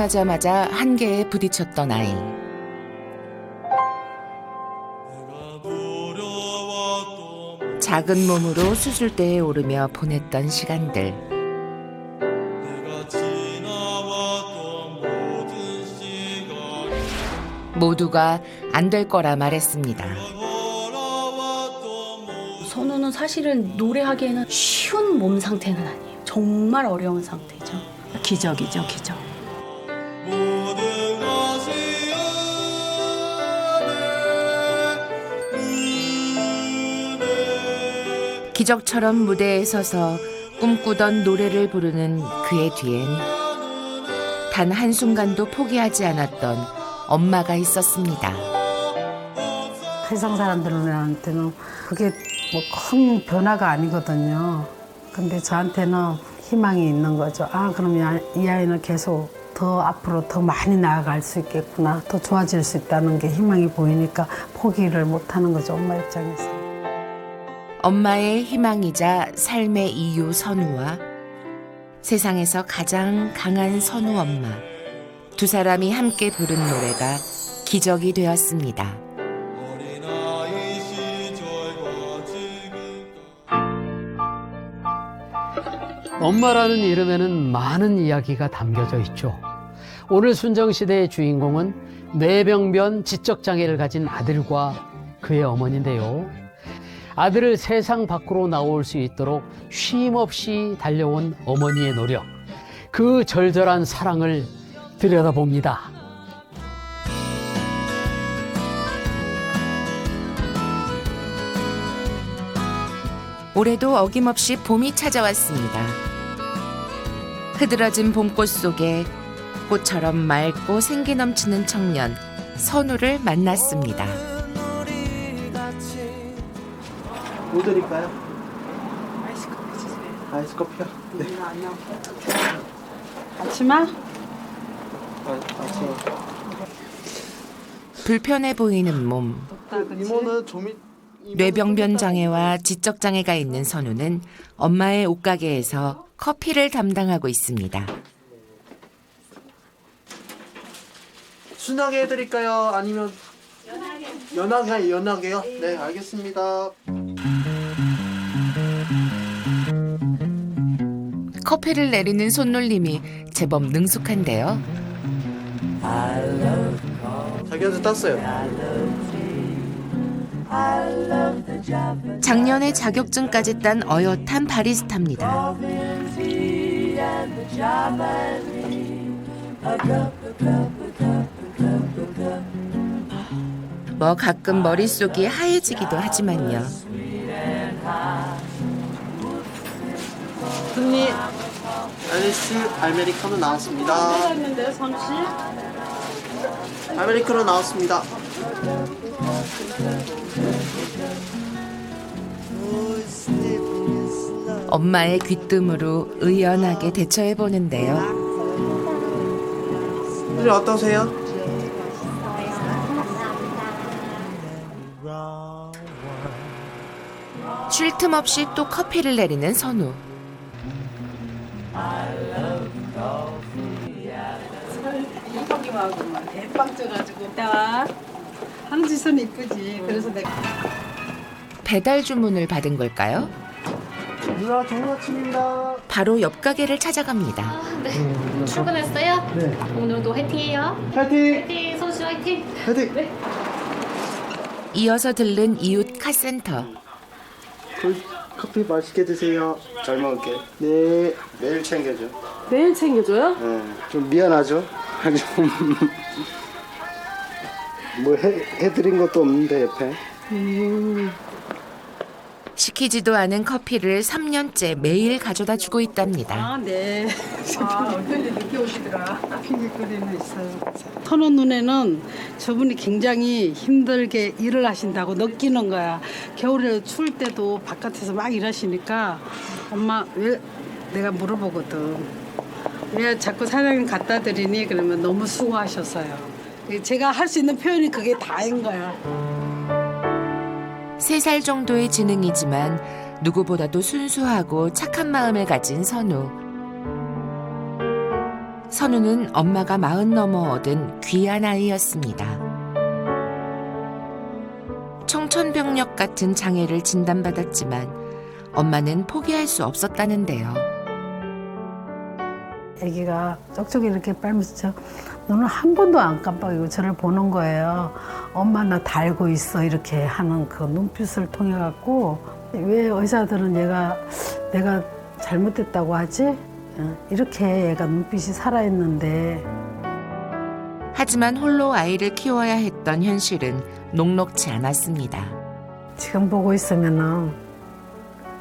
태어나자마자 한계에 부딪혔던 아이. 작은 몸으로 수술대에 오르며 보냈던 시간들. 모두가 안 될 거라 말했습니다. 선우는 사실은 노래하기에는 쉬운 몸 상태는 아니에요. 정말 어려운 상태죠. 기적이죠, 기적. 기적처럼 무대에 서서 꿈꾸던 노래를 부르는 그의 뒤엔 단 한순간도 포기하지 않았던 엄마가 있었습니다. 세상 사람들한테는 그게 뭐 큰 변화가 아니거든요. 근데 저한테는 희망이 있는 거죠. 아, 그러면 이 아이는 계속 더 앞으로 더 많이 나아갈 수 있겠구나. 더 좋아질 수 있다는 게 희망이 보이니까 포기를 못 하는 거죠, 엄마 입장에서. 엄마의 희망이자 삶의 이유 선우와 세상에서 가장 강한 선우 엄마. 두 사람이 함께 부른 노래가 기적이 되었습니다. 엄마라는 이름에는 많은 이야기가 담겨져 있죠. 오늘 순정시대의 주인공은 뇌병변 지적장애를 가진 아들과 그의 어머니인데요. 아들을 세상 밖으로 나올 수 있도록 쉼없이 달려온 어머니의 노력, 그 절절한 사랑을 들여다봅니다. 올해도 어김없이 봄이 찾아왔습니다. 흐드러진 봄꽃 속에 꽃처럼 맑고 생기 넘치는 청년 선우를 만났습니다. 뭐 드릴까요? 아이스커피요? 네. 아침아? 아침. 불편해 보이는 몸. 이모는 좀 뇌병변 장애와 지적 장애가 있는 선우는 엄마의 옷가게에서 커피를 담당하고 있습니다. 순하게 해드릴까요? 아니면 연하게요? 네, 알겠습니다. 커피를 내리는 손놀림이 제법 능숙한데요. 자기한테 땄어요. 작년에 자격증까지 딴 어엿한 바리스타입니다. 뭐 가끔 머릿속이 하얘지기도 하지만요. 흔히 아이스 아메리카노 나왔습니다. 아메리카노 나왔습니다. 엄마의 귀뜸으로 의연하게 대처해 보는데요. 선생님 어떠세요? 쉴 틈 없이 또 커피를 내리는 선우. 대빵 쪄가지고. 야, 항지선 이쁘지. 그래서 내가. 배달 주문을 받은 걸까요? 누나 좋은 아침입니다. 바로 옆 가게를 찾아갑니다. 출근했어요? 네. 오늘도 화이팅해요. 파이팅! 화이팅! 선수 화이팅! 파이팅! 네. 이어서 들른 이웃 카센터. 커피 맛있게 드세요. 잘 먹을게. 네. 매일 챙겨줘. 매일 챙겨줘요? 네. 좀 미안하죠? 뭐 해드린 것도 없는데 옆에. 시키지도 않은 커피를 3년째 매일 가져다 주고 있답니다. 아, 네. 아, 어쩐지 늦게 오시더라. 핑계거리는 있어요. 선우 눈에는 저분이 굉장히 힘들게 일을 하신다고 느끼는 거야. 겨울에 추울 때도 바깥에서 막 일하시니까 엄마 왜 내가 물어보거든. 왜 자꾸 사장님 갖다 드리니? 그러면 너무 수고하셨어요. 제가 할 수 있는 표현이 그게 다인 거야. 3살 정도의 지능이지만 누구보다도 순수하고 착한 마음을 가진 선우. 선우는 엄마가 40 넘어 얻은 귀한 아이였습니다. 청천벽력 같은 장애를 진단받았지만 엄마는 포기할 수 없었다는데요. 아기가 쪽쪽이 이렇게 빨면서 눈을 한 번도 안 깜빡이고 저를 보는 거예요. 엄마 나 달고 있어 이렇게 하는 그 눈빛을 통해 갖고 왜 의사들은 내가 잘못됐다고 하지? 이렇게 얘가 눈빛이 살아있는데 하지만 홀로 아이를 키워야 했던 현실은 녹록지 않았습니다. 지금 보고 있으면은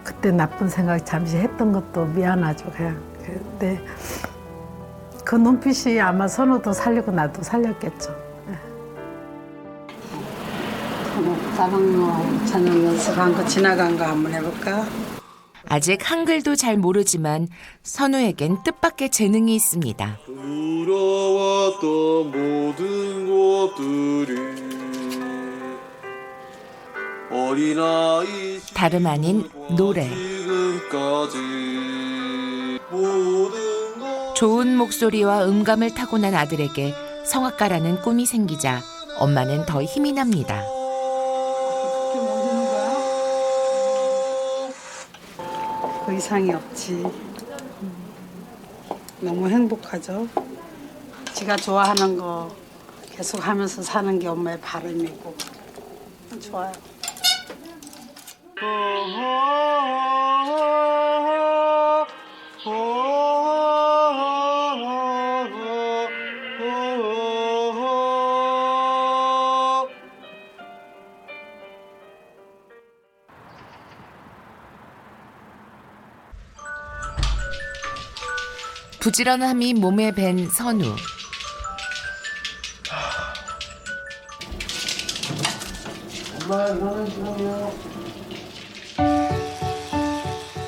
그때 나쁜 생각 잠시 했던 것도 미안하죠 그냥. 근데 그 눈빛이 아마 선우도 살리고 나도 살렸겠죠. 다른 저녁 연습한 거 지나간 거 한번 해볼까? 아직 한글도 잘 모르지만 선우에겐 뜻밖의 재능이 있습니다. 들어왔던 모든 것들이 어린아이 다름 아닌 노래. 지금까지 모든 것 좋은 목소리와 음감을 타고난 아들에게 성악가라는 꿈이 생기자 엄마는 더 힘이 납니다. 그 이상이 없지. 너무 행복하죠. 지가 좋아하는 거 계속 하면서 사는 게 엄마의 바람이고 좋아요. 부지런함이 몸에 밴 선우.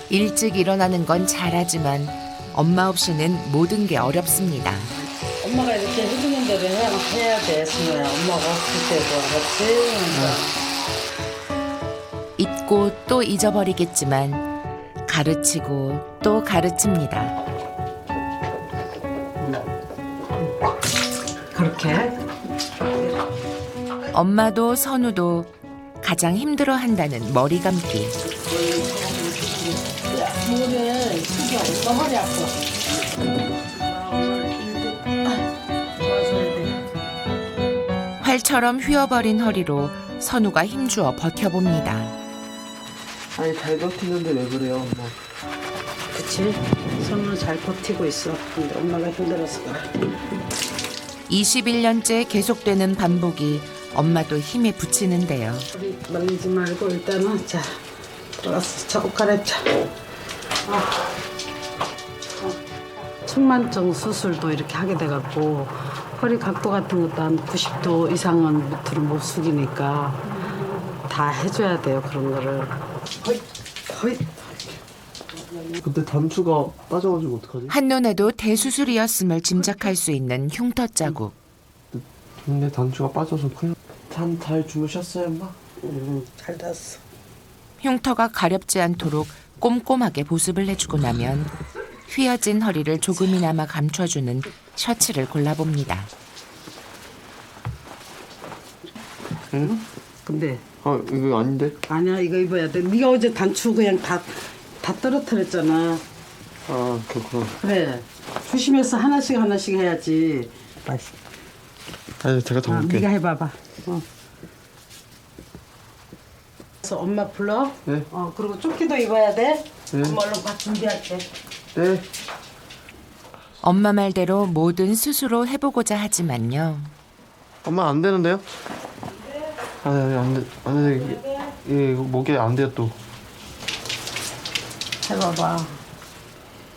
일찍 일어나는 건 잘하지만 엄마 없이는 모든 게 어렵습니다. 엄마가 이렇게 해주는 대로 해야 돼, 승우야. 엄마가 없을 때도 그렇지? 잊고 또 잊어버리겠지만 가르치고 또 가르칩니다. 그렇게? 엄마도 선우도 가장 힘들어한다는 머리 감기. 물에 숙여, 엄마 허리 아파. 활처럼 휘어버린 허리로 선우가 힘주어 버텨봅니다. 아니 잘 버티는데 왜 그래요 엄마? 그치? 손으로 잘 버티고 있어. 근데 엄마가 힘들어서 그래. 21년째 계속되는 반복이 엄마도 힘에 부치는데요. 우리 말리지 말고 일단은 자 들어가서 자 옷 갈아입자. 측만증 수술도 이렇게 하게 돼갖고 허리 각도 같은 것도 한 90도 이상은 밑으로 못 숙이니까 다 해줘야 돼요 그런 거를. 허이. 근데 단추가 빠져가지고 어떡하지? 한눈에도 대수술이었음을 짐작할 수 있는 흉터 자국. 근데 단추가 빠져서 큰일. 잘 주무셨어요 엄마? 잘 잤어. 흉터가 가렵지 않도록 꼼꼼하게 보습을 해주고 나면 휘어진 허리를 조금이나마 감춰주는 셔츠를 골라봅니다. 응? 근데 아 이거 아닌데? 아니야 이거 입어야 돼. 네가 어제 단추 그냥 다 떨어뜨렸잖아. 아 그렇구나. 그래 조심해서 하나씩 해야지. 아니 제가 더 볼게. 네가 해봐봐. 그래서 엄마 불러. 네. 그리고 조끼도 입어야 돼. 네. 엄마 얼른 밥 준비할게. 네. 엄마 말대로 뭐든 스스로 해보고자 하지만요. 엄마 안 되는데요? 아니 안 돼. 이거 목에 안 돼요 또. 해봐봐.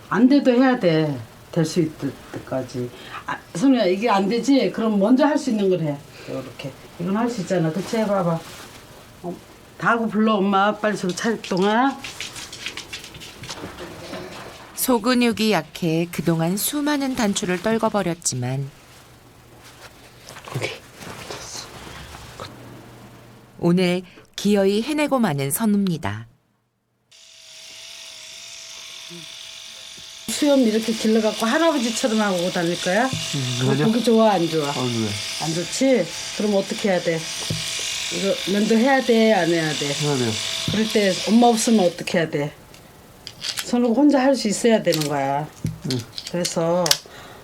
안 돼도 해야 돼. 될 수 있을 때까지. 선우야 이게 안 되지? 그럼 먼저 할 수 있는 걸 해. 이렇게. 이건 할 수 있잖아. 그치? 해봐봐. 다 하고 불러 엄마. 빨리 저거 차릴 동안. 소근육이 약해 그동안 수많은 단추를 떨궈버렸지만 오케이. 오늘 기어이 해내고 마는 선우입니다. 수염 이렇게 길러갖고 할아버지처럼 하고 다닐 거야? 그러죠? 보기 좋아 안 좋아? 왜? 안 좋지? 그럼 어떻게 해야 돼? 이거 면도해야 돼? 안 해야 돼? 해야 돼요. 그럴 때 엄마 없으면 어떻게 해야 돼? 선우가 혼자 할 수 있어야 되는 거야. 그래서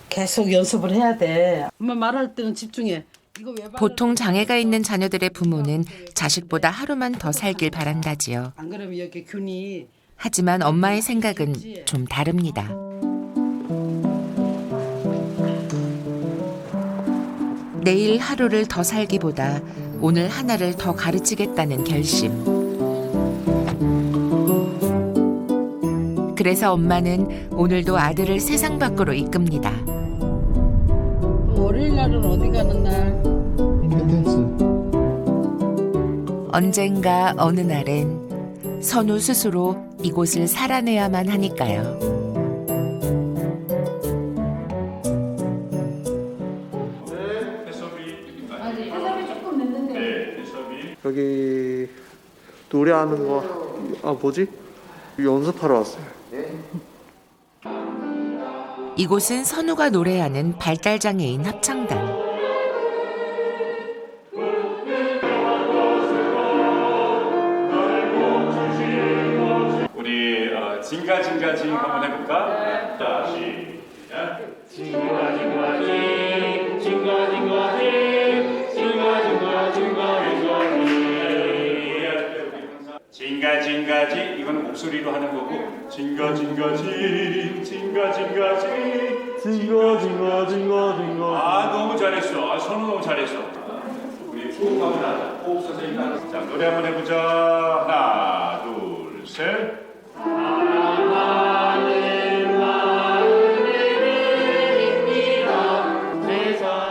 계속 연습을 해야 돼. 엄마 말할 때는 집중해. 이거 왜 보통 장애가 있는 자녀들의 부모는 자식보다 하루만 더 살길 바란다지요. 안 그러면 여기 균이 하지만 엄마의 생각은 좀 다릅니다. 내일 하루를 더 살기보다 오늘 하나를 더 가르치겠다는 결심. 그래서 엄마는 오늘도 아들을 세상 밖으로 이끕니다. 월요일 날은 어디 가는 날? 캔댄스. 언젠가 어느 날엔 선우 스스로 이곳을 살아내야만 하니까요. 여기 노래하는 거, 뭐지? 연습하러 왔어요. 이곳은 선우가 노래하는 발달장애인 합창단. 우리 징가징가징 한번 해볼까? 자, 시작. 징가징가징, 징가징가징, 징가징가징가징가징. 징가징가징 이거는 목소리로 하는 거고, 징가징가징, 징가징가징, 징가징가징가징가. 아 너무 잘했어. 선우 너무 잘했어. 우리 호흡하고 나자. 호흡 선생님 따라. 자 노래 한번 해보자. 하나, 둘, 셋.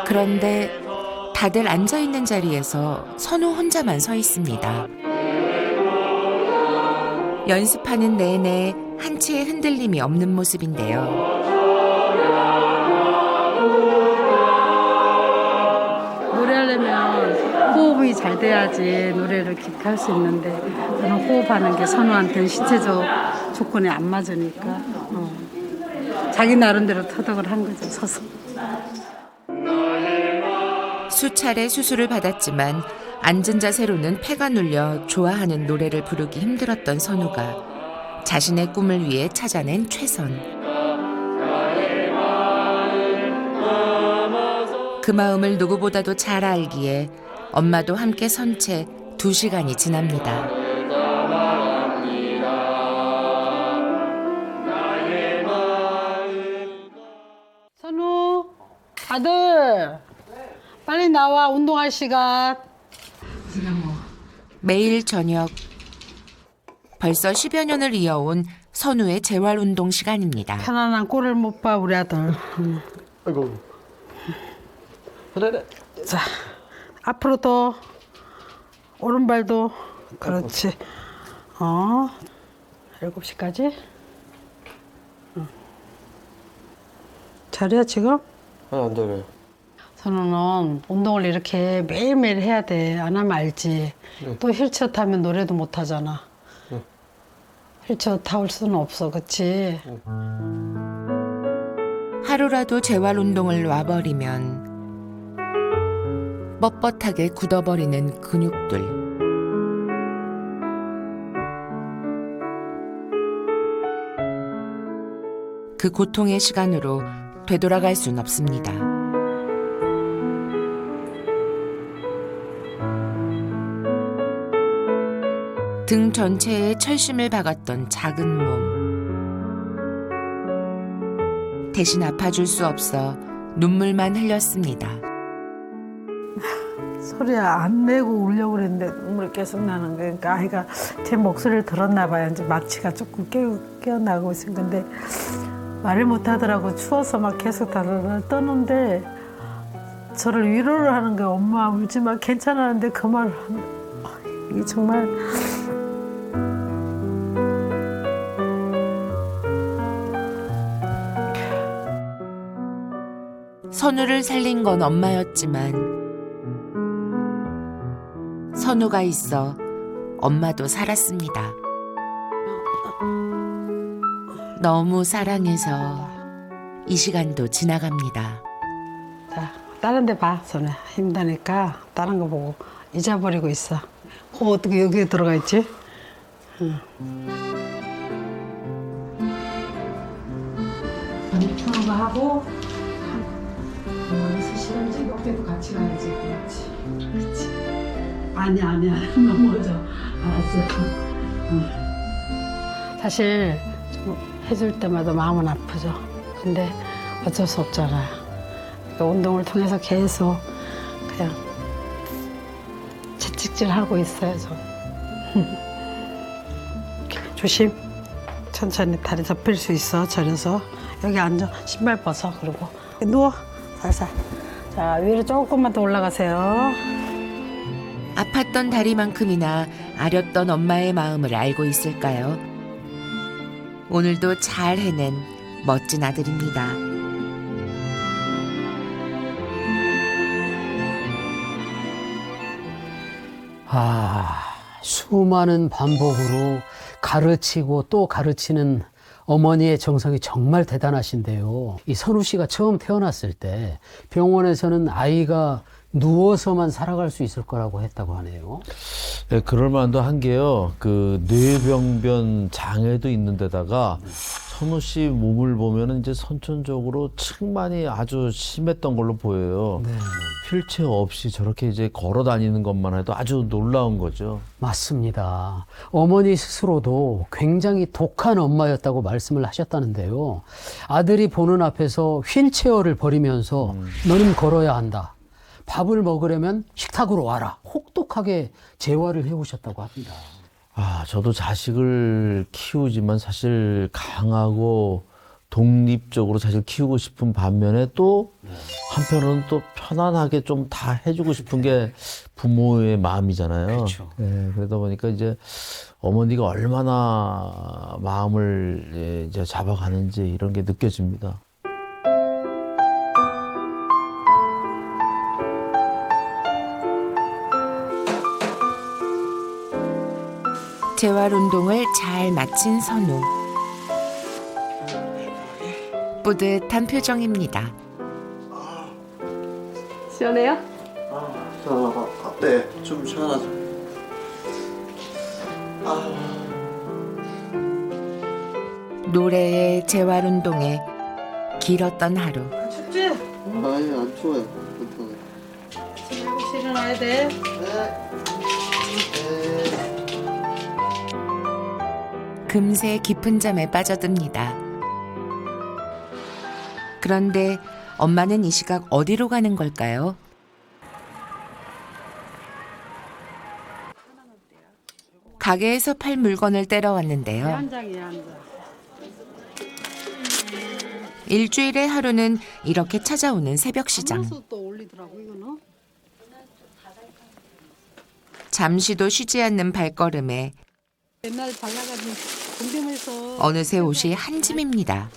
그런데 다들 앉아있는 자리에서 선우 혼자만 서 있습니다. 연습하는 내내 한치의 흔들림이 없는 모습인데요. 노래하려면 호흡이 잘 돼야지 노래를 깊게 할 수 있는데 저는 호흡하는 게 선우한테는 신체적 조건에 안 맞으니까 자기 나름대로 터득을 한 거죠, 서서. 수차례 수술을 받았지만 앉은 자세로는 폐가 눌려 좋아하는 노래를 부르기 힘들었던 선우가 자신의 꿈을 위해 찾아낸 최선. 그 마음을 누구보다도 잘 알기에 엄마도 함께 선 채 2시간이 지납니다. 선우, 아들, 빨리 나와, 운동할 시간. 매일 저녁 벌써 10여 년을 이어온 선우의 재활운동 시간입니다. 편안한 꼴을 못 봐, 우리 아들. 아이고. 그래. 자, 앞으로 더, 오른발도, 그렇지. 7시까지. 잘해, 지금? 안 되네요. 선우는 운동을 이렇게 매일매일 해야 돼. 안 하면 알지. 또 휠체어 타면 노래도 못 하잖아. 휠체어 타올 수는 없어, 그치? 하루라도 재활운동을 놔버리면 뻣뻣하게 굳어버리는 근육들. 그 고통의 시간으로 되돌아갈 순 없습니다. 등 전체에 철심을 박았던 작은 몸. 대신 아파줄 수 없어 눈물만 흘렸습니다. 소리 안 내고 울려고 그랬는데 눈물이 계속 나는 거예요. 그러니까 아이가 제 목소리를 들었나 봐요. 이제 마취가 조금 깨어나고 있은 건데 말을 못 하더라고. 추워서 막 계속 다들 떠는데 저를 위로를 하는 거예요. 엄마 울지 마, 괜찮았는데 그 말을 이게 정말 선우를 살린 건 엄마였지만 선우가 있어 엄마도 살았습니다. 너무 사랑해서 이 시간도 지나갑니다. 자, 다른 데 봐, 손에. 힘드니까 다른 거 보고 잊어버리고 있어. 그거 어떻게 여기에 들어가 있지? 응. 푸는 거 하고 어디서 시간지 옆에도 같이 가야지. 그렇지. 아니야. 넘어져. 알았어. 응. 사실 좀 해줄 때마다 마음은 아프죠. 근데 어쩔 수 없잖아요. 그러니까 운동을 통해서 계속 그냥 채찍질하고 있어요, 저. 조심. 천천히 다리 접힐 수 있어, 저려서. 여기 앉아. 신발 벗어. 그리고 누워. 살살. 자, 위로 조금만 더 올라가세요. 아팠던 다리만큼이나 아렸던 엄마의 마음을 알고 있을까요? 오늘도 잘 해낸 멋진 아들입니다. 수많은 반복으로 가르치고 또 가르치는 어머니의 정성이 정말 대단하신데요. 이 선우 씨가 처음 태어났을 때 병원에서는 아이가 누워서만 살아갈 수 있을 거라고 했다고 하네요. 네, 그럴 만도 한 게요. 그 뇌병변 장애도 있는 데다가 선우 씨 몸을 보면은 이제 선천적으로 측만이 아주 심했던 걸로 보여요. 네. 휠체어 없이 저렇게 이제 걸어 다니는 것만 해도 아주 놀라운 거죠. 맞습니다. 어머니 스스로도 굉장히 독한 엄마였다고 말씀을 하셨다는데요. 아들이 보는 앞에서 휠체어를 버리면서 너는 걸어야 한다. 밥을 먹으려면 식탁으로 와라. 혹독하게 재활을 해오셨다고 합니다. 저도 자식을 키우지만 사실 강하고 독립적으로 사실 키우고 싶은 반면에 또 한편으로는 또 편안하게 좀 다 해주고 싶은 게 부모의 마음이잖아요. 그렇죠. 네, 그러다 보니까 이제 어머니가 얼마나 마음을 이제 잡아가는지 이런 게 느껴집니다. 재활 운동을 잘 마친 선우. 뿌듯한 표정입니다. 시원해요? 네, 좀 시원하죠. 노래에 재활 운동에 길었던 하루. 춥지? 아예 안 추워요. 괜찮아요. 7시 일어나야 돼. 금세 깊은 잠에 빠져듭니다. 그런데 엄마는 이 시각 어디로 가는 걸까요? 가게에서 팔 물건을 때려왔는데요. 한 장이야, 한 장. 일주일에 하루는 이렇게 찾아오는 새벽 시장. 하면서 또 올리더라고, 이거는. 잠시도 쉬지 않는 발걸음에 옛날 발라가지고 궁금해서. 어느새 옷이 한 짐입니다.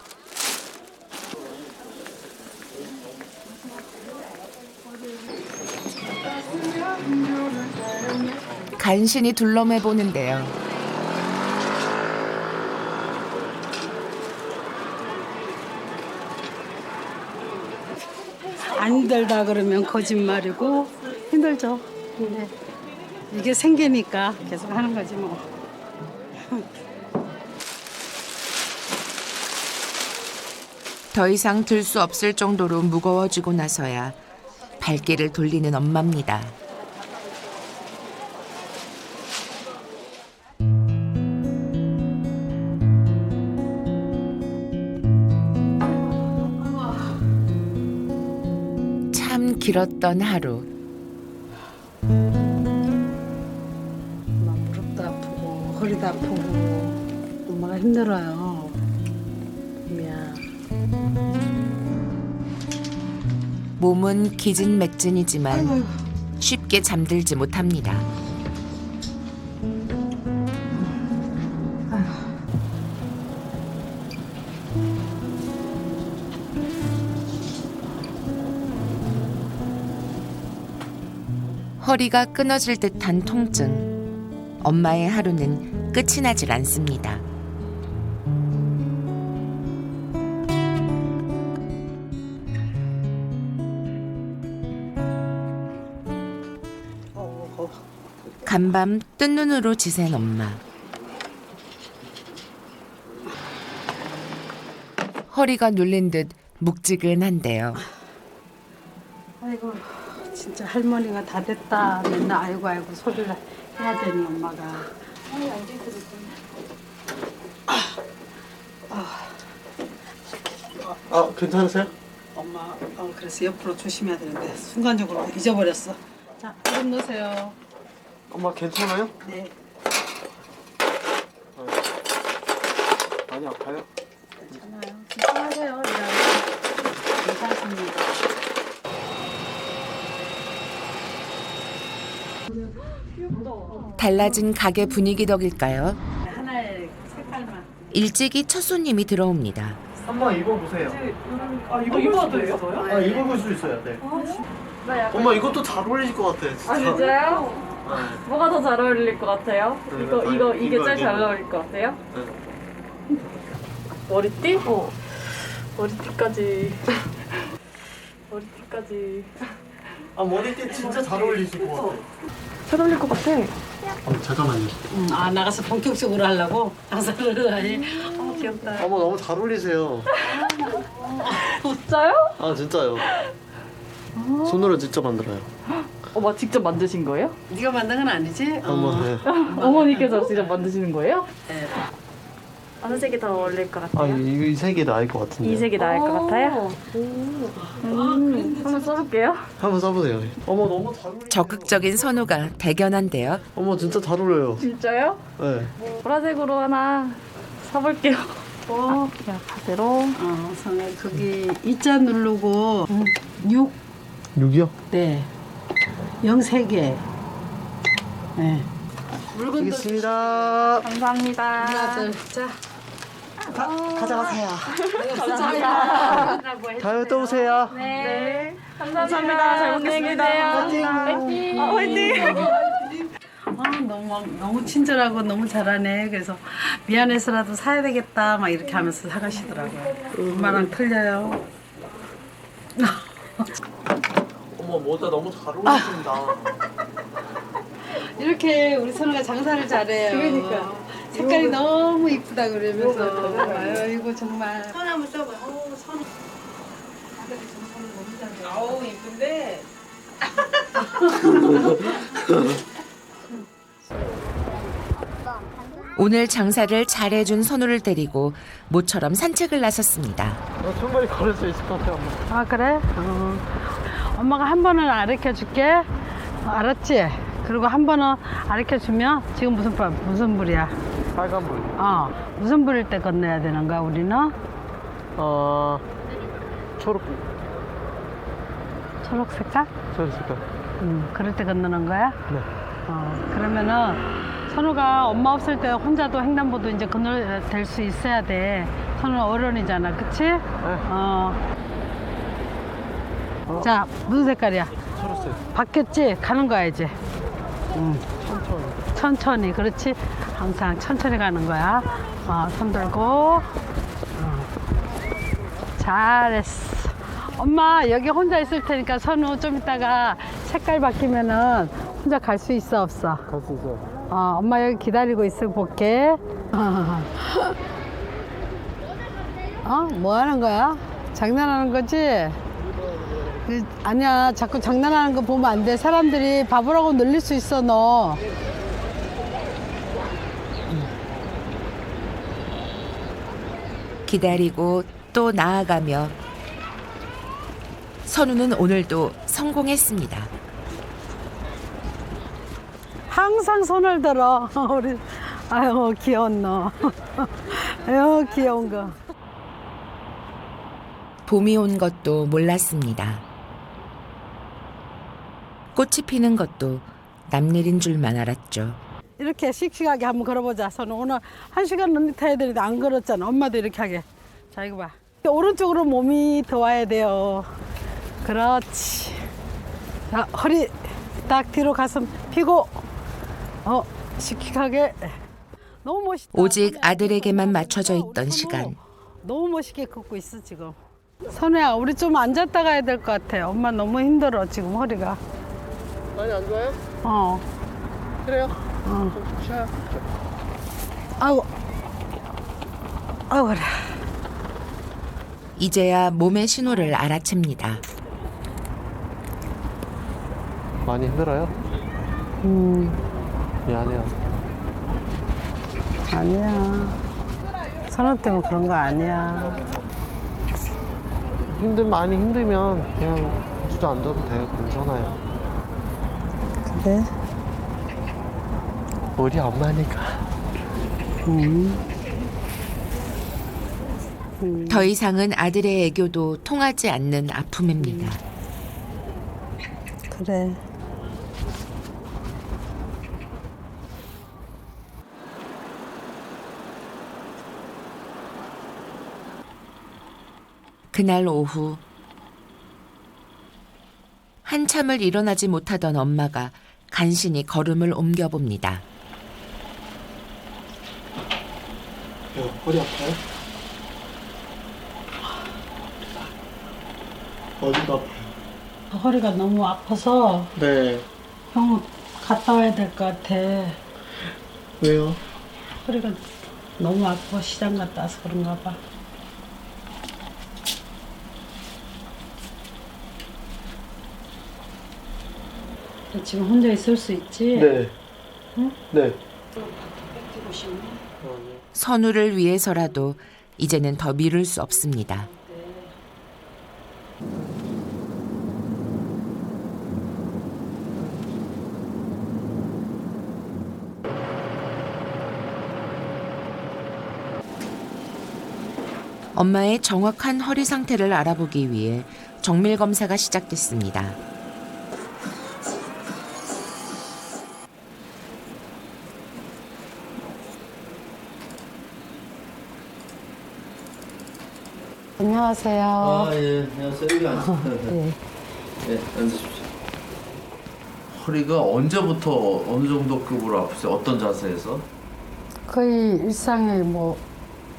간신히 둘러매 보는데요. 안 힘들다 그러면 거짓말이고 힘들죠. 근데 이게 생계니까 계속 하는 거지 뭐. 더 이상 들 수 없을 정도로 무거워지고 나서야 발길을 돌리는 엄마입니다. 참 길었던 하루. 막 무릎도 아프고 허리도 아프고 엄마가 힘들어요. 미안. 몸은 기진맥진이지만 쉽게 잠들지 못합니다. 허리가 끊어질 듯한 통증. 엄마의 하루는 끝이 나질 않습니다. 하고. 간밤 뜬 눈으로 지샌 엄마. 허리가 눌린 듯 묵지근한데요. 아이고 진짜 할머니가 다 됐다. 맨날 아이고 소리를 해야 되니 엄마가. 괜찮으세요? 엄마 그래서 옆으로 조심해야 되는데 순간적으로 잊어버렸어. 자, 얼음 넣으세요. 엄마 괜찮아요? 네. 많이 아파요? 괜찮아요. 괜찮으세요. 괜찮습니다. 달라진 가게 분위기 덕일까요? 하나의 색깔만. 일찍이 첫 손님이 들어옵니다. 한번 입어보세요. 입어봐도 돼요? 입어볼 수 있어요. 네. 엄마 이것도 잘 어울릴 것 같아. 진짜. 진짜요? 뭐가 더 잘 어울릴 것 같아요? 이게 제일 잘 어울릴 것 같아요? 머리띠? 머리띠까지. 머리띠까지. 머리띠 진짜 잘 어울리실 것 같아. 잘 어울릴 것 같아. 잠깐만요. 나가서 본격적으로 하려고? 장사를 하니? 귀엽다. 어머 너무 잘 어울리세요. 진짜요? 진짜요. 손으로 직접 만들어요. 어머 직접 만드신 거예요? 네가 만든 건 아니지? 어머 네. 어머니께서 직접 만드시는 거예요? 네. 어느 색이 더 어울릴 것 같아요? 이 색이 나을 것 같은데. 이 색이 나을 것 같아요? 한번 써볼게요. 한번 써보세요. 어머 너무 잘 어울려. 적극적인 선우가 대견한데요. 어머 진짜 잘 어울려요. 진짜요? 네. 보라색으로 하나 사볼게요. 그냥 가세로. 성에 거기 이자 누르고 6. 6이요? 네. 0 3개. 네. 알겠습니다. 감사합니다. 하나, 둘, 자. 가져가세요. 다음에 또 오세요. 네. 감사합니다. 잘 먹겠습니다. 화이팅! 화이팅! 너무 친절하고 너무 잘하네. 그래서 미안해서라도 사야 되겠다 막 이렇게 하면서 사가시더라고요. 엄마랑 틀려요. 어머 모자 너무 잘 어울리신다. 이렇게 우리 선우가 장사를 잘해요. 그러니까 색깔이 너무 이쁘다 그러면서 아이고 정말. 손 한번 써봐. 손. 아우 이쁜데. 오늘 장사를 잘해준 선우를 데리고 모처럼 산책을 나섰습니다. 충분히 걸을 수 있을 것 같아요. 엄마. 그래? 엄마가 한 번은 가르쳐 줄게. 알았지? 그리고 한 번은 가르쳐 주면 지금 무슨 불이야? 빨간불. 무슨 불일 때 건너야 되는 거야 우리는? 초록불. 초록 색깔? 초록 색깔. 그럴 때 건너는 거야? 네. 그러면은 선우가 엄마 없을 때 혼자도 횡단보도 이제 건너될 수 있어야 돼. 선우는 어른이잖아, 그치? 네. 자, 무슨 색깔이야? 초록색. 바뀌었지? 가는 거야 이제. 천천히. 천천히, 그렇지? 항상 천천히 가는 거야. 손 들고. 잘했어. 엄마 여기 혼자 있을 테니까 선우 좀 이따가 색깔 바뀌면은 혼자 갈 수 있어 없어? 갈 수 있어요. 엄마 여기 기다리고 있어 볼게. 뭐 하는 거야? 장난하는 거지? 아니야, 자꾸 장난하는 거 보면 안 돼. 사람들이 바보라고 놀릴 수 있어, 너. 기다리고 또 나아가며 선우는 오늘도 성공했습니다. 항상 손을 들어. 우리, 아유, 귀여운 너. 아유, 귀여운 거. 봄이 온 것도 몰랐습니다. 꽃이 피는 것도 남일인 줄만 알았죠. 이렇게 씩씩하게 한번 걸어보자. 손 오늘 1시간 넘게 타야 되는데 안 걸었잖아. 엄마도 이렇게 하게. 자, 이거 봐. 오른쪽으로 몸이 더 와야 돼요. 그렇지. 자, 허리 딱 뒤로 가슴 펴고. 씩씩하게. 너무 멋있다. 오직 아들에게만 맞춰져 있던 시간. 너무 멋있게 걷고 있어 지금. 선우야, 우리 좀 앉았다 가야 될 것 같아. 엄마 너무 힘들어 지금 허리가. 많이 안 좋아요? 어. 그래요? 좀 쉬어요. 아이고. 아이고, 그래. 이제야 몸의 신호를 알아챕니다. 많이 힘들어요? 미안해요. 아니야. 선호 때문에 그런 거 아니야. 많이 힘들면 그냥 주저앉아도 돼요. 괜찮아요. 그래? 우리 엄마니까. 더 이상은 아들의 애교도 통하지 않는 아픔입니다. 그래. 그날 오후 한참을 일어나지 못하던 엄마가 간신히 걸음을 옮겨봅니다. 허리 아파요? 어디가 아파요? 허리가 너무 아파서 네. 병원 갔다 와야 될 것 같아. 왜요? 허리가 너무 아파. 시장 갔다 와서 그런가 봐. 너 지금 혼자 있을 수 있지? 네. 응? 네. 선우를 위해서라도 이제는 더 미룰 수 없습니다. 엄마의 정확한 허리 상태를 알아보기 위해 정밀 검사가 시작됐습니다. 안녕하세요. 예, 안녕하세요. 여기 앉으세요. 네. 네, 앉으십시오. 허리가 언제부터 어느 정도 급으로 아프세요? 어떤 자세에서? 거의 일상에 뭐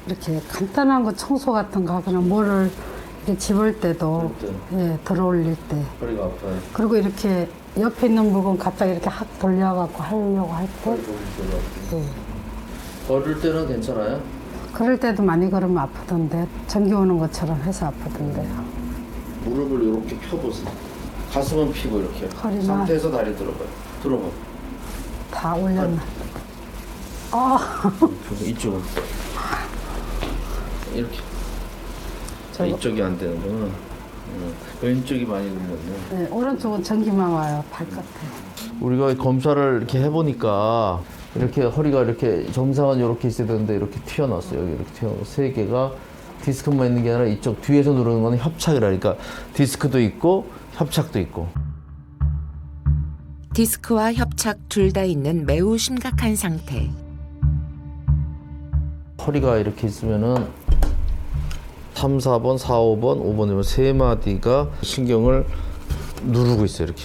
이렇게 간단한 거 청소 같은 거 하거나 뭐를 이렇게 집을 때도 그럴 예, 들어올릴 때 허리가 아파요. 그리고 이렇게 옆에 있는 물건 갑자기 이렇게 확 돌려갖고 하려고 할 때 네. 걸을 때는 괜찮아요? 그럴 때도 많이 걸으면 아프던데 전기 오는 것처럼 해서 아프던데요. 무릎을 이렇게 펴보세요. 가슴은 펴고 이렇게. 허리만. 상태에서 다리 들어봐요. 들어봐. 다 올렸나? 아, 이쪽은. 이렇게. 저거. 이쪽이 안 되는구나. 왼쪽이 많이 눌렸네. 네, 오른쪽은 전기만 와요 발끝에. 우리가 검사를 이렇게 해보니까 이렇게 허리가 이렇게 정상은 이렇게 있어야 되는데 이렇게 튀어나왔어요. 여기 이렇게 튀어나왔고 세 개가 디스크만 있는 게 아니라 이쪽 뒤에서 누르는 거는 협착이라니까 디스크도 있고 협착도 있고. 디스크와 협착 둘 다 있는 매우 심각한 상태. 허리가 이렇게 있으면은 3, 4번, 4, 5번, 5번이면 세 마디가 신경을 누르고 있어요. 이렇게.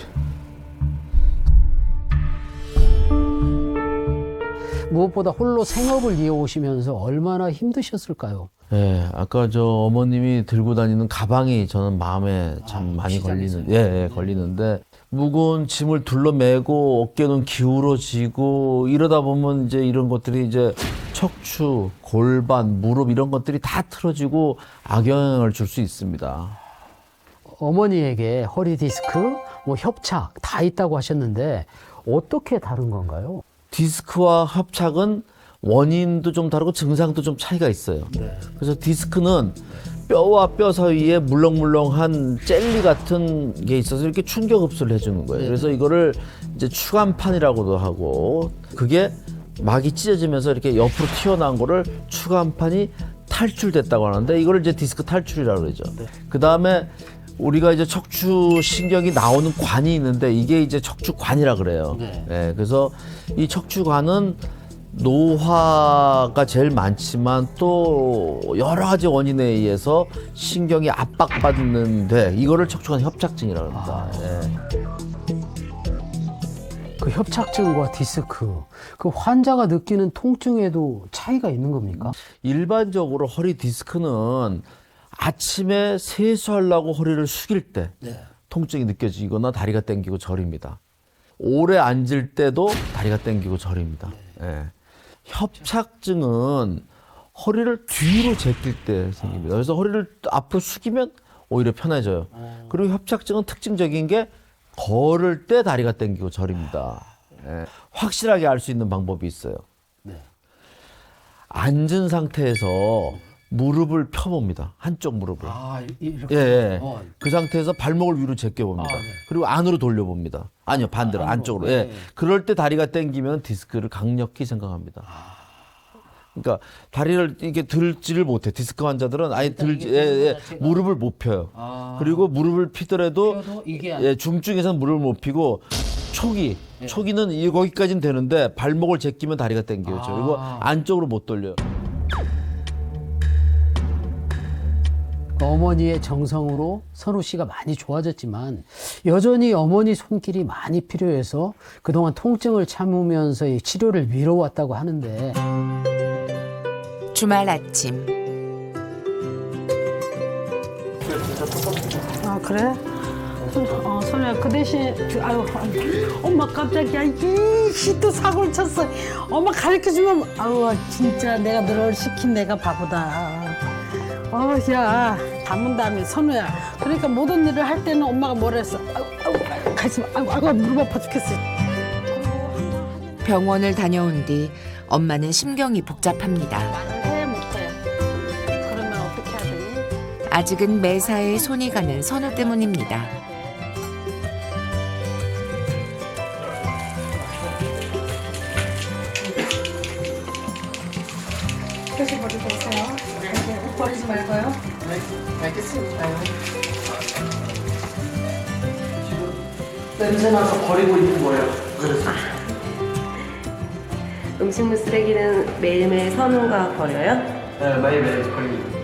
무엇보다 홀로 생업을 이어오시면서 얼마나 힘드셨을까요? 예, 아까 저 어머님이 들고 다니는 가방이 저는 마음에 참 많이 걸리는, 걸리는데 무거운 짐을 둘러매고 어깨는 기울어지고 이러다 보면 이제 이런 것들이 이제 척추, 골반, 무릎 이런 것들이 다 틀어지고 악영향을 줄 수 있습니다. 어머니에게 허리 디스크, 뭐 협착 다 있다고 하셨는데 어떻게 다른 건가요? 디스크와 협착은 원인도 좀 다르고 증상도 좀 차이가 있어요. 그래서 디스크는 뼈와 뼈 사이에 물렁물렁한 젤리 같은 게 있어서 이렇게 충격 흡수를 해주는 거예요. 그래서 이거를 이제 추간판이라고도 하고 그게 막이 찢어지면서 이렇게 옆으로 튀어나온 거를 추간판이 탈출됐다고 하는데 이거를 이제 디스크 탈출이라고 그러죠. 그 다음에 우리가 이제 척추 신경이 나오는 관이 있는데 이게 이제 척추관이라 그래요. 네, 그래서 이 척추관은 노화가 제일 많지만 또 여러 가지 원인에 의해서 신경이 압박받는데 이거를 척추관 협착증이라고 합니다. 그 협착증과 디스크, 그 환자가 느끼는 통증에도 차이가 있는 겁니까? 일반적으로 허리 디스크는 아침에 세수하려고 허리를 숙일 때 통증이 느껴지거나 다리가 당기고 저립니다. 오래 앉을 때도 다리가 당기고 저립니다. 예. 협착증은 허리를 뒤로 제낄 때 생깁니다. 그래서 허리를 앞으로 숙이면 오히려 편해져요. 그리고 협착증은 특징적인 게 걸을 때 다리가 당기고 저립니다. 예. 확실하게 알 수 있는 방법이 있어요. 앉은 상태에서 무릎을 펴봅니다. 한쪽 무릎을. 이렇게. 예. 그 상태에서 발목을 위로 제껴봅니다. 네. 그리고 안으로 돌려봅니다. 아니요, 반대로 안쪽으로. 예. 그럴 때 다리가 당기면 디스크를 강력히 생각합니다. 그러니까 다리를 이렇게 들지를 못해. 디스크 환자들은 아예 무릎을 못 펴요. 그리고 무릎을 피더라도 중증에서는 무릎을 못 피고 초기는 거기까지는 되는데 발목을 제끼면 다리가 당겨요. 그리고 안쪽으로 못 돌려요. 어머니의 정성으로 선우 씨가 많이 좋아졌지만 여전히 어머니 손길이 많이 필요해서 그동안 통증을 참으면서 이 치료를 미뤄왔다고 하는데 주말 아침 아 그래? 선우야 그 대신 아유 엄마 깜짝이야 이또 사고를 쳤어. 엄마 가르쳐주면 아유 진짜 내가 너를 시킨 내가 바보다. 야 담은 다음에 선우야 그러니까 모든 일을 할 때는 엄마가 뭐라 했어. 아유 가지마. 아유 무릎 아파 죽겠어. 병원을 다녀온 뒤 엄마는 심경이 복잡합니다. 말을 해 못해. 그러면 어떻게 해야 되니? 아직은 매사에 손이 가는 선우 때문입니다. 계속 버리고 오세요. 옷 버리지 말고요. 냄새나서 버리고 있는 거예요. 그래서. 음식물 쓰레기는 매일매일 선우가 버려요? 네, 매일매일 버립니다.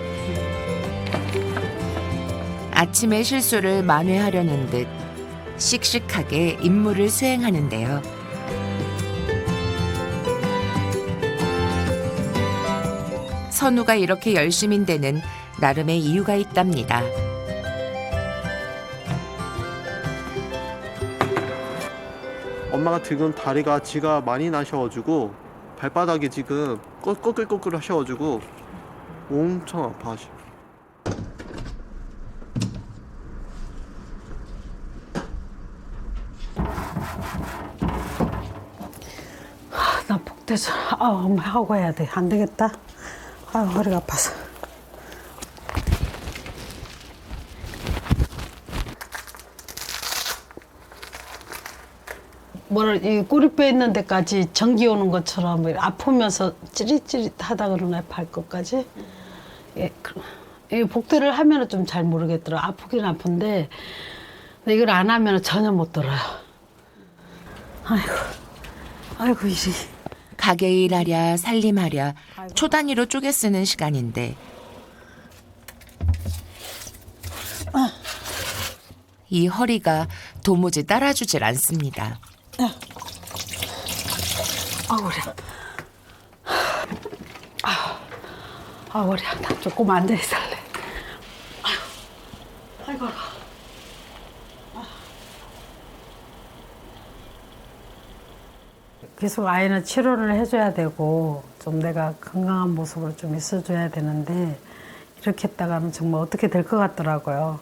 아침의 실수를 만회하려는 듯 씩씩하게 임무를 수행하는데요. 선우가 이렇게 열심인 데는 나름의 이유가 있답니다. 엄마가 지금 다리가 지가 많이 나셔가지고 발바닥이 지금 꺼끌꺼끌 하셔가지고 엄청 아파하셔. 나 복대서 엄마 하고 해야 돼. 안 되겠다. 허리가 아파서. 이 꼬리뼈 있는 데까지 전기 오는 것처럼 아프면서 찌릿찌릿하다 그러나 발끝까지. 이 복대를 하면은 좀 잘 모르겠더라. 아프긴 아픈데 이걸 안 하면은 전혀 못 들어요. 아이고 이리. 가게 일하랴 살림하랴 초 단위로 쪼개 쓰는 시간인데 이 허리가 도무지 따라주질 않습니다. 허리야. 허리야. 나 조금 앉아 있을래. 아이고. 계속 아이는 치료를 해줘야 되고 좀 내가 건강한 모습으로 좀 있어줘야 되는데 이렇게 했다가는 정말 어떻게 될 것 같더라고요.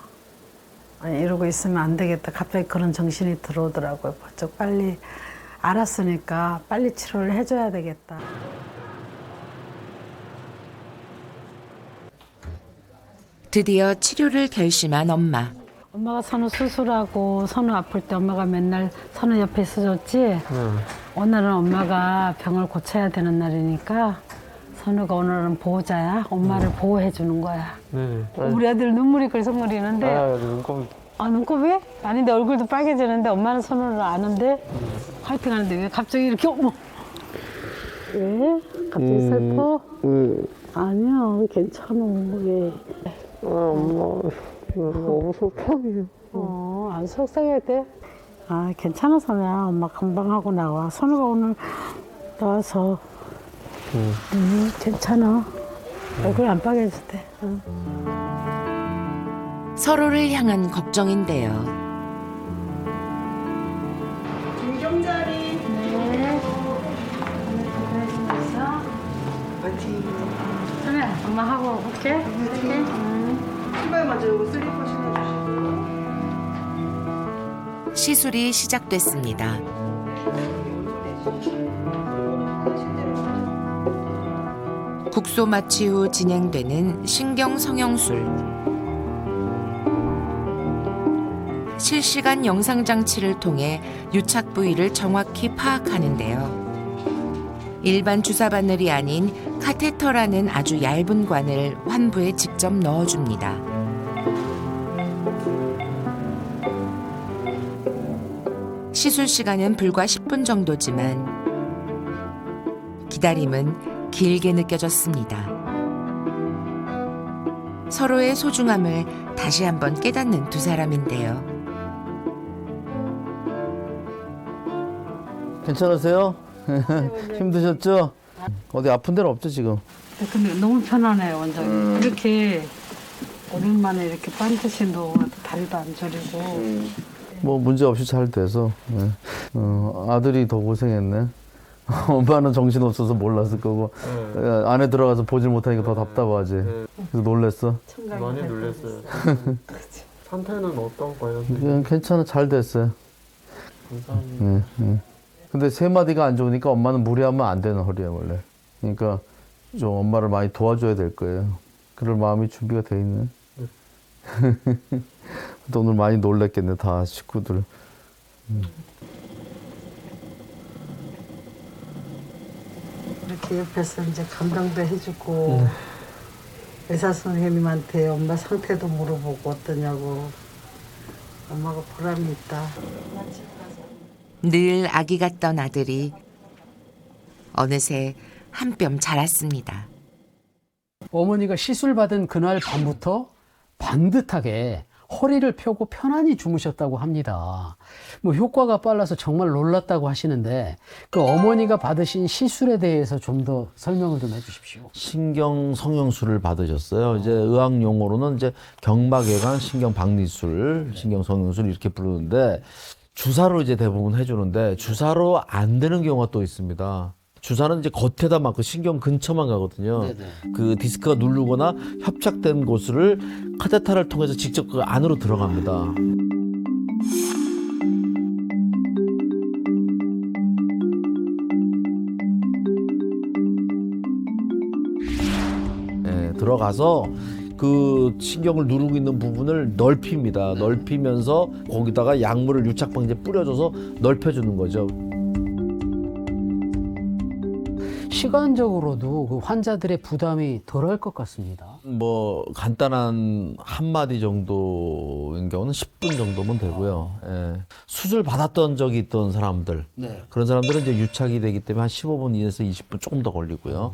아니, 이러고 있으면 안 되겠다. 갑자기 그런 정신이 들어오더라고요. 번쩍 빨리 알았으니까 빨리 치료를 해줘야 되겠다. 드디어 치료를 결심한 엄마. 엄마가 선우 수술하고 선우 아플 때 엄마가 맨날 선우 옆에 있어줬지? 오늘은 엄마가 병을 고쳐야 되는 날이니까 선우가 오늘은 보호자야. 엄마를 보호해 주는 거야. 우리 아들 눈물이 글썽거리는데. 눈곱이. 눈곱이? 아니 내 얼굴도 빨개지는데 엄마는 선우를 아는데 화이팅 하는데 왜 갑자기 이렇게 어머. 왜? 갑자기 슬퍼? 아니야 괜찮아. 왜? 엄마 너무 속상해요. 안 속상해야 돼. 괜찮아 선우야. 엄마 금방 하고 나와. 선우가 오늘 나와서 괜찮아. 얼굴 안 빨개질 때. 서로를 향한 걱정인데요. 하나 하고 올게. 신발 먼저 이거 슬리퍼 신어주시고. 시술이 시작됐습니다. 국소 마취 후 진행되는 신경 성형술. 실시간 영상 장치를 통해 유착 부위를 정확히 파악하는데요. 일반 주사 바늘이 아닌 카테터라는 아주 얇은 관을 환부에 직접 넣어줍니다. 시술 시간은 불과 10분 정도지만 기다림은 길게 느껴졌습니다. 서로의 소중함을 다시 한번 깨닫는 두 사람인데요. 괜찮으세요? 힘드셨죠? 어디 아픈 데는 없죠 지금? 근데 너무 편하네요, 원장님. 이렇게 오랜만에 이렇게 반드시도 다리도 안 저리고. 뭐 문제 없이 잘 돼서 아들이 더 고생했네. 엄마는 정신 없어서 몰랐을 거고 안에 들어가서 보질 못하니까 더 답답하지. 그래서 놀랬어. 많이 놀랐어요. 상태는 어떤가요? 그냥 괜찮아, 잘 됐어요. 감사합니다. 근데 세 마디가 안 좋으니까 엄마는 무리하면 안 되는 허리야 원래. 그러니까 좀 엄마를 많이 도와줘야 될 거예요. 그럴 마음이 준비가 돼 있네. 근데 오늘 많이 놀랬겠네 다 식구들. 이렇게 옆에서 이제 감당도 해주고 의사 선생님한테 엄마 상태도 물어보고 어떠냐고. 엄마가 보람이 있다. 늘 아기 같던 아들이 어느새 한 뼘 자랐습니다. 어머니가 시술 받은 그날 밤부터 반듯하게 허리를 펴고 편안히 주무셨다고 합니다. 뭐 효과가 빨라서 정말 놀랐다고 하시는데 그 어머니가 받으신 시술에 대해서 좀 더 설명을 좀 해주십시오. 신경 성형술을 받으셨어요. 이제 의학 용어로는 이제 경막외관 신경 박리술, 신경 성형술 이렇게 부르는데 주사로 이제 대부분 해주는데 주사로 안 되는 경우가 또 있습니다. 주사는 이제 겉에다 맞고 신경 근처만 가거든요. 그 디스크가 누르거나 협착된 곳을 카테터를 통해서 직접 그 안으로 들어갑니다. 네, 들어가서 그 신경을 누르고 있는 부분을 넓힙니다. 넓히면서 거기다가 약물을 유착방지에 뿌려줘서 넓혀주는 거죠. 시간적으로도 그 환자들의 부담이 덜할 것 같습니다. 뭐 간단한 한마디 정도인 경우는 10분 정도면 되고요. 예. 수술 받았던 적이 있던 사람들, 그런 사람들은 이제 유착이 되기 때문에 한 15분 이내에서 20분 조금 더 걸리고요.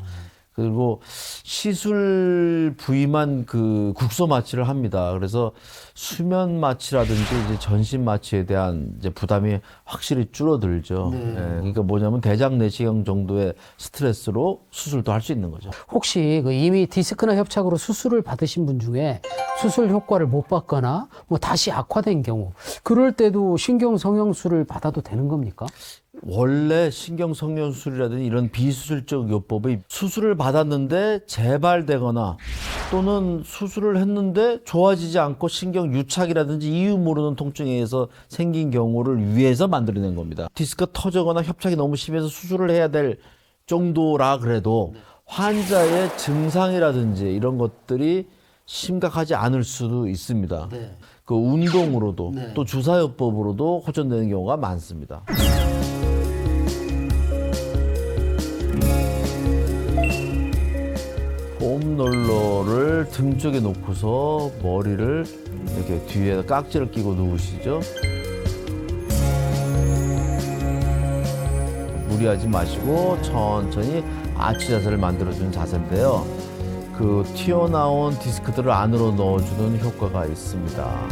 그리고 시술 부위만 그 국소 마취를 합니다. 그래서 수면 마취라든지 이제 전신 마취에 대한 이제 부담이 확실히 줄어들죠. 예, 그러니까 뭐냐면 대장 내시경 정도의 스트레스로 수술도 할 수 있는 거죠. 혹시 그 이미 디스크나 협착으로 수술을 받으신 분 중에 수술 효과를 못 받거나 뭐 다시 악화된 경우 그럴 때도 신경 성형술을 받아도 되는 겁니까? 원래 신경 성형술이라든지 이런 비수술적 요법이 수술을 받았는데 재발되거나 또는 수술을 했는데 좋아지지 않고 신경 유착이라든지 이유 모르는 통증에 의해서 생긴 경우를 위해서 만들어낸 겁니다. 디스크가 터지거나 협착이 너무 심해서 수술을 해야 될 정도라 그래도 환자의 증상이라든지 이런 것들이 심각하지 않을 수도 있습니다. 그 운동으로도 또 주사요법으로도 호전되는 경우가 많습니다. 폼롤러를 등 쪽에 놓고서 머리를 이렇게 뒤에 깍지를 끼고 누우시죠. 무리하지 마시고 천천히 아치 자세를 만들어주는 자세인데요. 그 튀어나온 디스크들을 안으로 넣어주는 효과가 있습니다.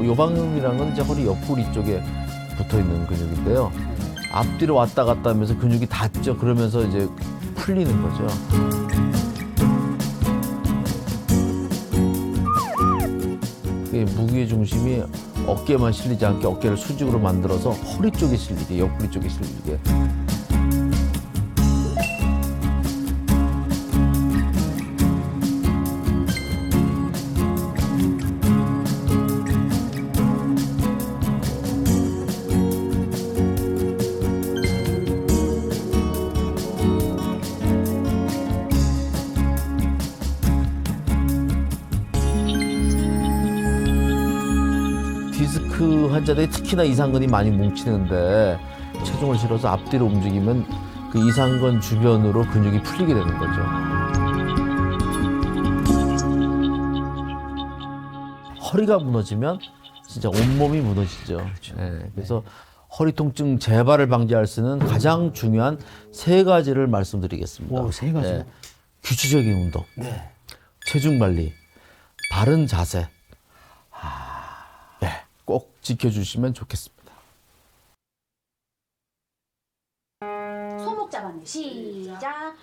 요방음이라는 건 이제 허리 옆구리 쪽에 붙어 있는 근육인데요. 앞뒤로 왔다 갔다 하면서 근육이 닿죠. 그러면서 이제 풀리는 거죠. 무게 중심이 어깨만 실리지 않게 어깨를 수직으로 만들어서 허리 쪽에 실리게, 옆구리 쪽에 실리게. 디스크 환자들이 특히나 이상근이 많이 뭉치는데 체중을 실어서 앞뒤로 움직이면 그 이상근 주변으로 근육이 풀리게 되는 거죠. 허리가 무너지면 진짜 온몸이 무너지죠. 네, 그래서 허리 통증 재발을 방지할 수 있는 가장 중요한 3가지를 말씀드리겠습니다. 오, 3가지요? 네, 규칙적인 운동, 체중 관리, 바른 자세. 네, 꼭 지켜주시면 좋겠습니다. 손목 잡았네. 시작.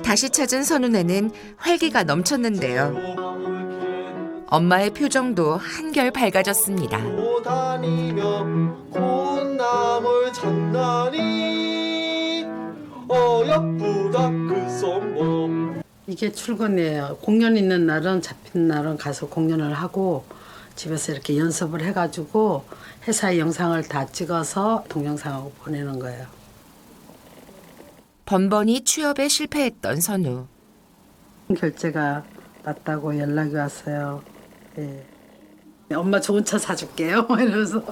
다시 찾은 선운에는 활기가 넘쳤는데요. 엄마의 표정도 한결 밝아졌습니다. 다니며 콩나물 장난이 어여쁘다 그 손목. 이게 출근이에요. 공연 있는 날은 잡힌 날은 가서 공연을 하고 집에서 이렇게 연습을 해가지고 회사의 영상을 다 찍어서 동영상하고 보내는 거예요. 번번이 취업에 실패했던 선우. 결제가 났다고 연락이 왔어요. 예. 엄마 좋은 차 사줄게요. 이러면서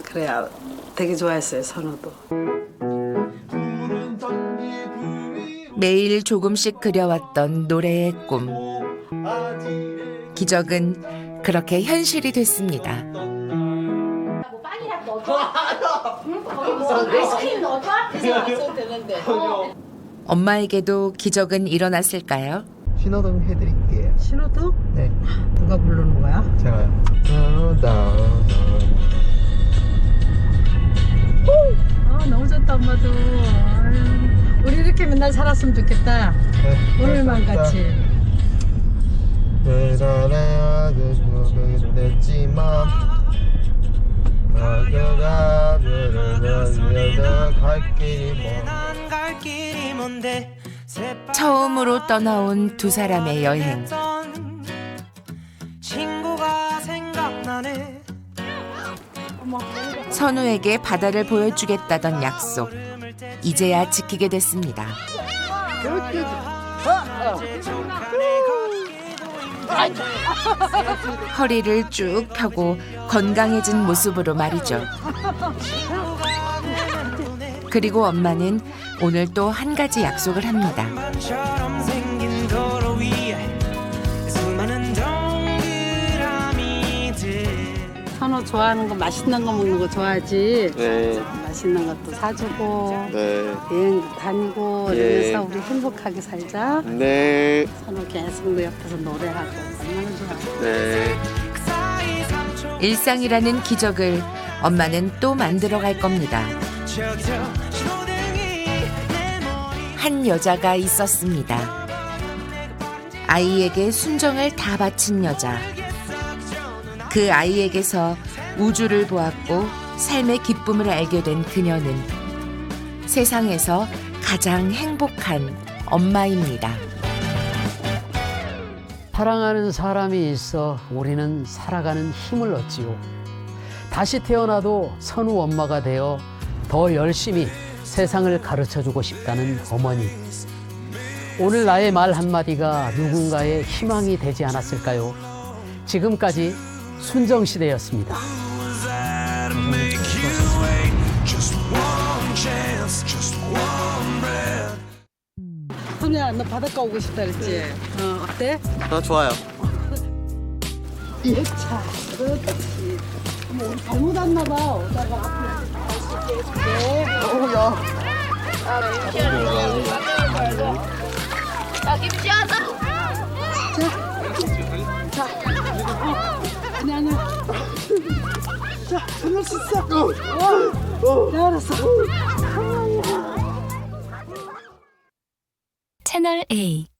그래야 되게 좋아했어요. 선우도. 매일 조금씩 그려왔던 노래의 꿈. 기적은 그렇게 현실이 됐습니다. 뭐 빵이라도 넣어줘? 응? 거기 뭐 아이스크림 넣어줘? 그래서 되는데. 엄마에게도 기적은 일어났을까요? 신호등 해드릴게요. 신호도? 네. 누가 부르는 거야? 제가요. 너무 좋다 엄마도. 아유, 우리 이렇게 맨날 살았으면 좋겠다. 오늘만 같이. 됐지만 갈 길이 먼데 처음으로 떠나온 두 사람의 여행. 친구가 생각나네. 선우에게 바다를 보여주겠다던 약속. 이제야 지키게 됐습니다. 허리를 쭉 펴고 건강해진 모습으로 말이죠. 그리고 엄마는 오늘 또 한 가지 약속을 합니다. 선우 좋아하는 거 맛있는 거 먹는 거 좋아하지? 네. 맛있는 것도 사주고 네. 여행도 다니고 예. 이러면서 우리 행복하게 살자. 네. 선우 계속 내 옆에서 노래하고 얼마나 좋아. 네. 일상이라는 기적을 엄마는 또 만들어 갈 겁니다. 한 여자가 있었습니다. 아이에게 순정을 다 바친 여자. 그 아이에게서 우주를 보았고 삶의 기쁨을 알게 된 그녀는 세상에서 가장 행복한 엄마입니다. 사랑하는 사람이 있어 우리는 살아가는 힘을 얻지요. 다시 태어나도 선우 엄마가 되어 더 열심히 세상을 가르쳐주고 싶다는 어머니. 오늘 나의 말 한마디가 누군가의 희망이 되지 않았을까요? 지금까지 순정시대였습니다. 선우야 너 바닷가 오고 싶다 그랬지? 어때? 좋아요. 예차 그렇지. 어머 우리 잘못 왔나 봐. 오다가 앞으로 갈수 있게 해줄게. 야 김치 하자. 아니. 자, 들을 수 있어. 네, 알았어. 채널 A